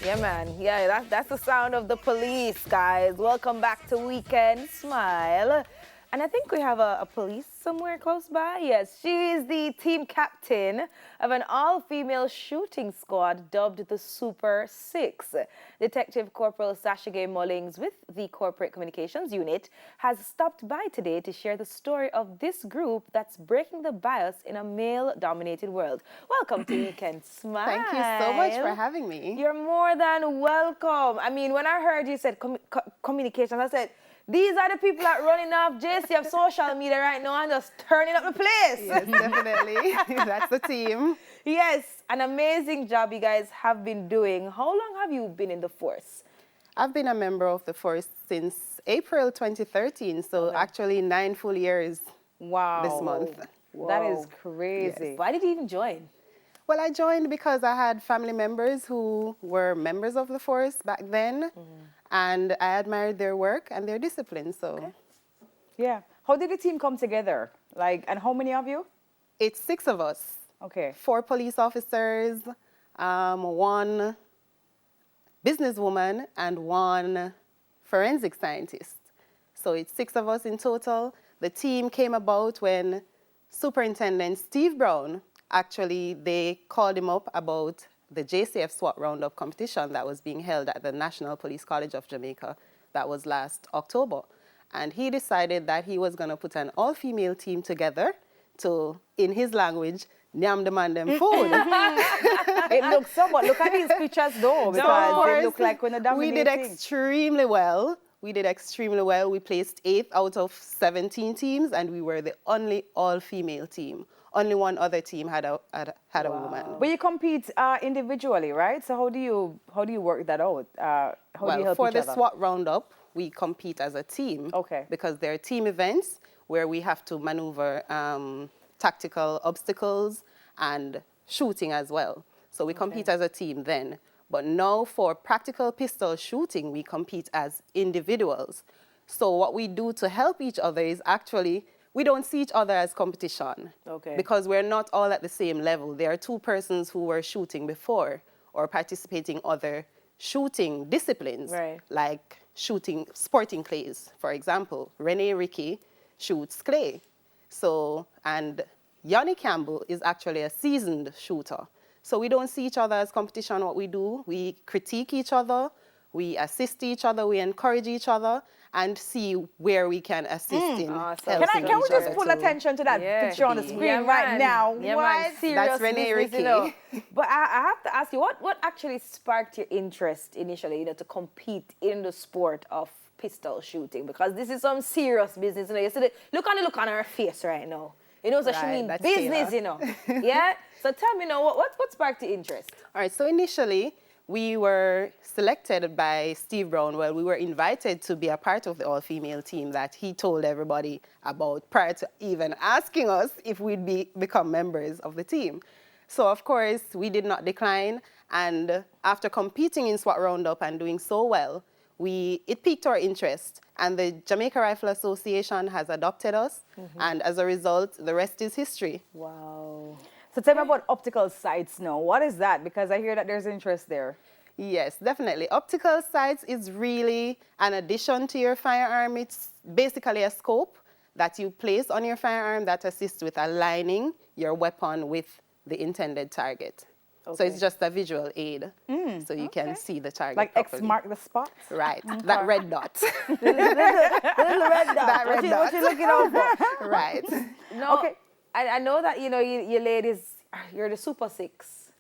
Yeah, man. Yeah, that's the sound of the police, guys. Welcome back to Weekend Smile. And I think we have a police somewhere close by. Yes, she's the team captain of an all-female shooting squad dubbed the Super Six. Detective Corporal Sasha-Gay Mullings with the Corporate Communications Unit has stopped by today to share the story of this group that's breaking the bias in a male-dominated world. Welcome to Weekend Smile. Thank you so much for having me. You're more than welcome. I mean, when I heard you said communications, I said, these are the people that running off JC of social media right now and just turning up the place. Yes, definitely. That's the team. Yes, an amazing job you guys have been doing. How long have you been in the force? I've been a member of the force since April 2013, so actually 9 full years this month. Wow. That is crazy. Yes. Why did you even join? Well, I joined because I had family members who were members of the force back then, and I admired their work and their discipline, so. Okay. Yeah. How did the team come together? Like, and how many of you? It's 6 of us. Okay. 4 police officers, 1 businesswoman, and 1 forensic scientist. So it's 6 of us in total. The team came about when Superintendent Steve Brown, actually, they called him up about the JCF SWAT Roundup competition that was being held at the National Police College of Jamaica. That was last October. And he decided that he was going to put an all-female team together to, in his language, nyam the man them food. It looks so, but look at these pictures though, because they look like when a we did extremely well. We did extremely well. We placed 8th out of 17 teams, and we were the only all-female team. Only 1 other team had a woman. But you compete individually, right? So how do you work that out? How do you help for each the other? SWAT roundup, we compete as a team. Okay. Because there are team events where we have to maneuver tactical obstacles and shooting as well. So we compete as a team then. But now for practical pistol shooting, we compete as individuals. So what we do to help each other is actually, we don't see each other as competition. Okay. Because we're not all at the same level. There are 2 persons who were shooting before or participating other shooting disciplines. Right. Like shooting sporting clays, for example. Renee Ricky shoots clay. So, and Yanni Campbell is actually a seasoned shooter. So we don't see each other as competition. What we do, we critique each other, we assist each other, we encourage each other, and see where we can assist in helping Can we each just other pull to attention to that picture on the screen Yeah, right man. now? Yeah, What? man. Serious That's Renee business, Ricky. you know. But I have to ask you, what actually sparked your interest initially, to compete in the sport of pistol shooting? Because this is some serious business. You see look on her face right now. So she mean that's business, Taylor. Yeah? So tell me now, what sparked your interest? All right, so initially, we were selected by Steve Brown. Well, we were invited to be a part of the all-female team that he told everybody about prior to even asking us if we'd become members of the team. So, of course, we did not decline. And after competing in SWAT Roundup and doing so well, it piqued our interest. And the Jamaica Rifle Association has adopted us. And as a result, the rest is history. Wow. So tell me about optical sights now. What is that? Because I hear that there's interest there. Yes, definitely. Optical sights is really an addition to your firearm. It's basically a scope that you place on your firearm that assists with aligning your weapon with the intended target. Okay. So it's just a visual aid, so you can see the target Like X properly. mark the spot? Right, that red dot. Little red dot. That red dot. What you looking out for? Right. No, Okay. I know that, you ladies, you're the Super Six.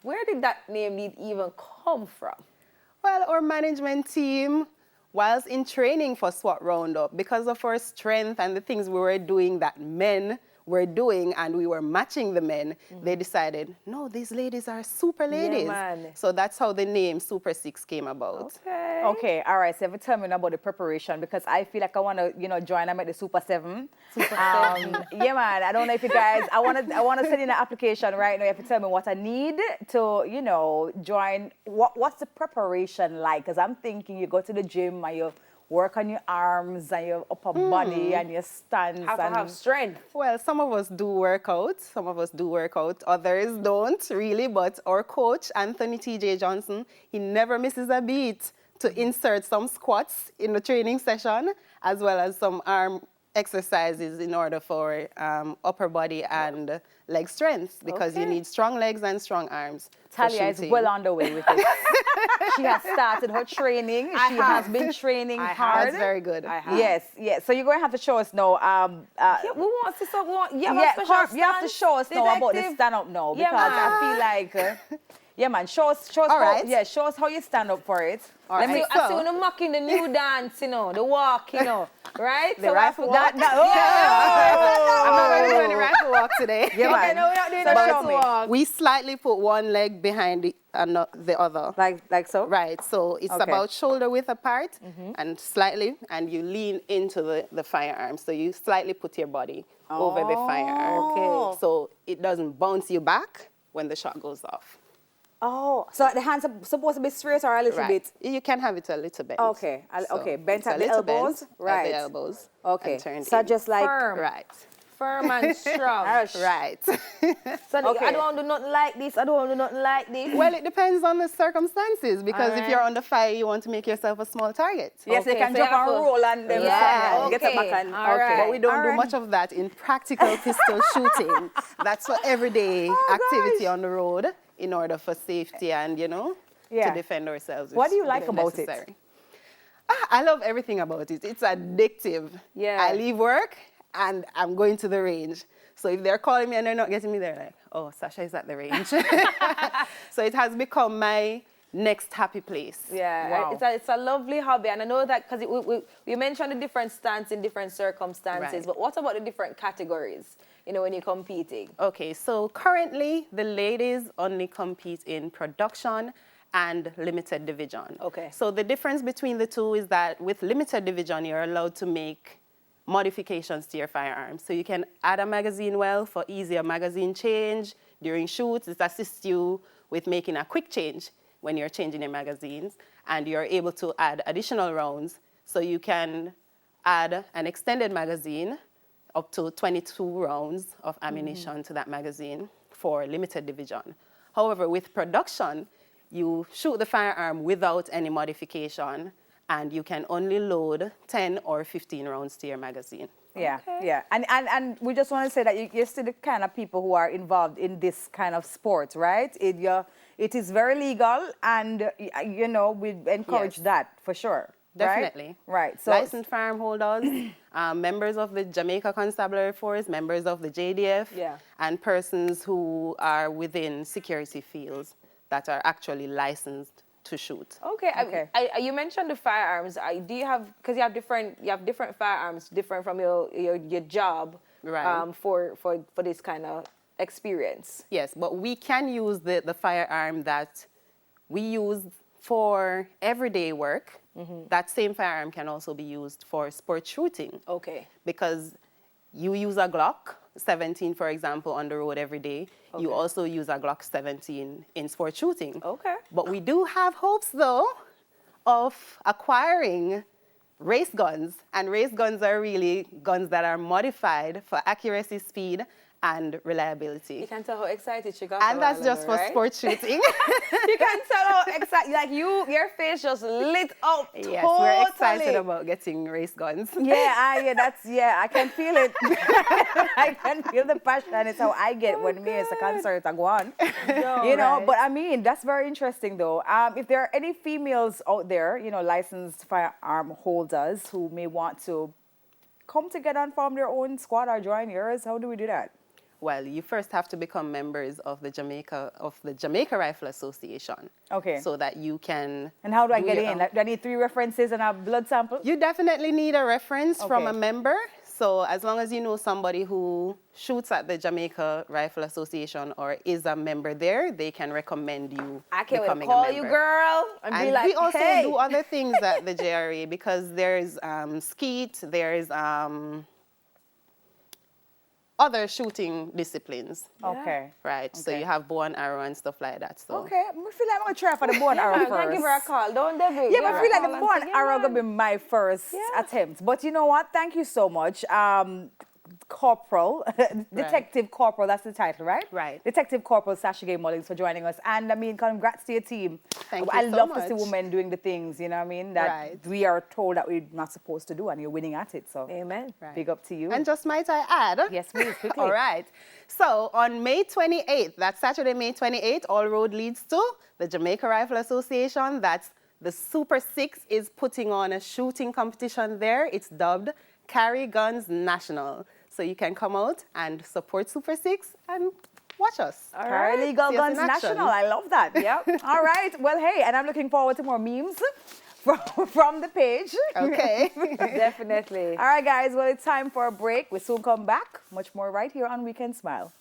Where did that name even come from? Well, our management team, whilst in training for SWAT Roundup, because of our strength and the things we were doing that men were doing and we were matching the men, they decided, no, these ladies are super ladies. man. So that's how the name Super Six came about. Okay. Okay, all right. So if you tell me now about the preparation, because I feel like I want to, join them at the Super 7. Yeah, man. I don't know if you guys, I want to send in an application right now. If you tell me what I need to, join, what's the preparation like? Because I'm thinking you go to the gym and you work on your arms and your upper body and your stance. Have to and have strength. Well, some of us do work out. Some of us do work out. Others don't really. But our coach, Anthony TJ Johnson, he never misses a beat to insert some squats in the training session, as well as some arm exercises in order for upper body and leg strength, because you need strong legs and strong arms. Talia is well on the way with it. She has started her training. She has been training hard. That's very good. Yes, yes. So you're going to have to show us now. Yeah, we want to so we want, You have to show us now about the stand up now, because I feel like yeah, man, show us show us how you stand up for it. I see when I'm mocking the new dance, you know, the walk, you know, right? The rifle walk? I'm not going to do any rifle walk today. Yeah, man. Okay, no, we're not doing the So rifle show me. walk. We slightly put one leg behind the other. Like so? Right, so it's Okay. about shoulder width apart and slightly, and you lean into the firearm. So you slightly put your body over the firearm. Okay. So it doesn't bounce you back when the shot goes off. Oh, so the hands are supposed to be straight or a little bit? You can have it a little bent. Okay, So bent it's at a the little elbows? bent Right. At the elbows. Okay, And turned so in. just like... Firm. Right. Firm and strong. Right. So Okay. I don't want to do nothing like this. I don't want to do nothing like this. Well, it depends on the circumstances, because if you're under fire, you want to make yourself a small target. Yes, they Okay, can so you jump have and to- roll and then Yeah, get it okay. back and... All right. But we don't All do right. much of that in practical pistol shooting. That's for everyday activity on the road in order for safety and, Yeah. to defend ourselves. What do you if like about it? necessary. I love everything about it. It's addictive. Yeah. I leave work and I'm going to the range. So if they're calling me and they're not getting me, they're like, oh, Sasha is at the range. So it has become my next happy place. Yeah, Wow. it's a lovely hobby, and I know that because we mentioned the different stance in different circumstances, Right. but what about the different categories, when you're competing? Okay, so currently the ladies only compete in production and limited division. Okay. So the difference between the two is that with limited division, you're allowed to make modifications to your firearm. So you can add a magazine well for easier magazine change. During shoots, it assists you with making a quick change when you're changing your magazines, and you're able to add additional rounds. So you can add an extended magazine up to 22 rounds of ammunition to that magazine for limited division. However, with production, you shoot the firearm without any modification, and you can only load 10 or 15 rounds to your magazine. Yeah, Okay. yeah. And we just want to say that you're still the kind of people who are involved in this kind of sport, right? It is very legal, and, we encourage Yes. that for sure. Definitely. Right. So Licensed firearm holders, members of the Jamaica Constabulary Force, members of the JDF, Yeah. and persons who are within security fields that are actually licensed to shoot. Okay. Okay. You mentioned the firearms. Do you have, because you have different firearms, different from your job, Right. for this kind of experience. Yes, but we can use the firearm that we use for everyday work. That same firearm can also be used for sport shooting. Okay. Because you use a Glock 17, for example, on the road every day. You also use a Glock 17 in sport shooting. Okay. But we do have hopes, though, of acquiring race guns. And race guns are really guns that are modified for accuracy, speed, and reliability. You can tell how excited she got. And that's just for sport shooting. You can tell how excited, like your face just lit up. Yes, totally. we're excited about getting race guns. I can feel it. I can feel the passion. It's how I get when me as a concert I go on. right. But I mean, that's very interesting though. If there are any females out there, licensed firearm holders who may want to come together and form their own squad or join yours, how do we do that? Well, you first have to become members of the Jamaica Rifle Association. Okay. So that you can. And how do I do get your in? own- Do I need 3 references and a blood sample? You definitely need a reference from Okay. a member. So as long as you know somebody who shoots at the Jamaica Rifle Association or is a member there, they can recommend you I can't wait to becoming a call member. you, girl, and be And like, we also hey. do other things at the JRA because there's skeet, there's other shooting disciplines. Okay. Right. So Okay. you have bow and arrow and stuff like that. So Okay, I feel like I'm gonna try for the bow and arrow Yeah, first. man, give her a call. Don't Debbie. Yeah, but I feel like the bow and arrow gonna be my first attempt. But you know what? Thank you so much. Corporal, Detective Corporal, that's the title, right? Right. Detective Corporal Sasha-Gay Mullings for joining us. And I mean, congrats to your team. Thank you I so love to see much. women doing the things, you know what I mean, that Right. we are told that we're not supposed to do, and you're winning at it. So Amen. Right. big up to you. And just might I add? Yes, please, quickly. All right. So on May 28th, that's Saturday, May 28th, all road leads to the Jamaica Rifle Association. That's the Super Six is putting on a shooting competition there. It's dubbed Carry Guns National. So you can come out and support Super Six and watch us. All right. Paralegal See us Guns in action. National. I love that. Yep. All right. Well, hey, and I'm looking forward to more memes from the page. Okay. Definitely. All right, guys. Well, it's time for a break. We'll soon come back. Much more right here on Weekend Smile.